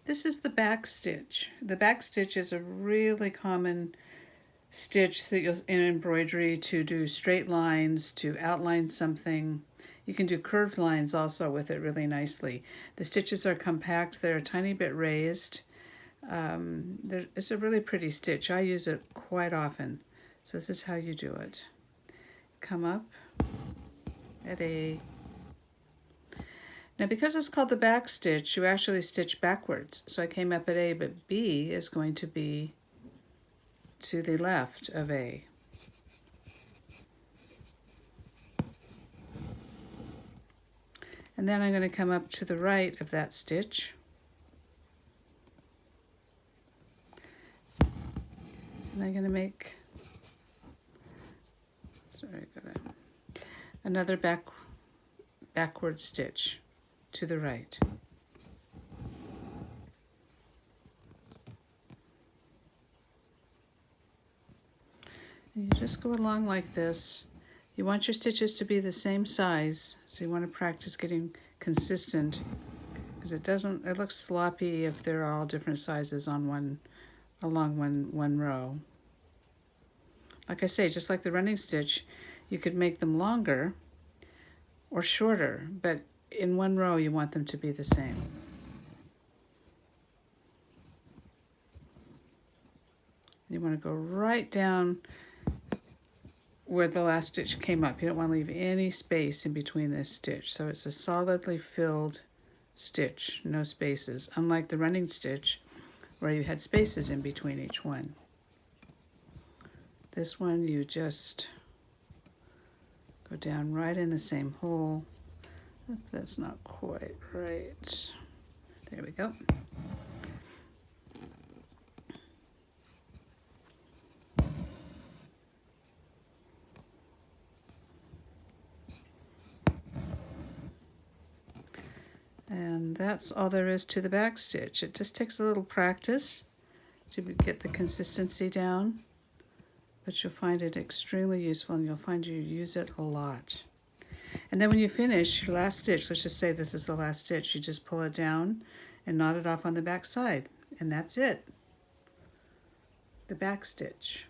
This is the back stitch. The back stitch is a really common stitch that you'll in embroidery to do straight lines, to outline something. You can do curved lines also with it really nicely. The stitches are compact, they're a tiny bit raised. It's a really pretty stitch. I use it quite often. So this is how you do it. Come up at A. Now because it's called the back stitch, you actually stitch backwards. So I came up at A, but B is going to be to the left of A. And then I'm going to come up to the right of that stitch. And I'm going to make another backward stitch to the right. And you just go along like this. You want your stitches to be the same size, so you want to practice getting consistent, because it looks sloppy if they're all different sizes on along one row. Like I say, just like the running stitch, you could make them longer or shorter, but in one row you want them to be the same. You want to go right down where the last stitch came up. You don't want to leave any space in between this stitch. So it's a solidly filled stitch, no spaces, unlike the running stitch where you had spaces in between each one. This one you just go down right in the same hole. That's not quite right. There we go. And that's all there is to the back stitch. It just takes a little practice to get the consistency down, but you'll find it extremely useful and you'll find you use it a lot. And then when you finish your last stitch, let's just say this is the last stitch, you just pull it down and knot it off on the back side. And that's it. The back stitch.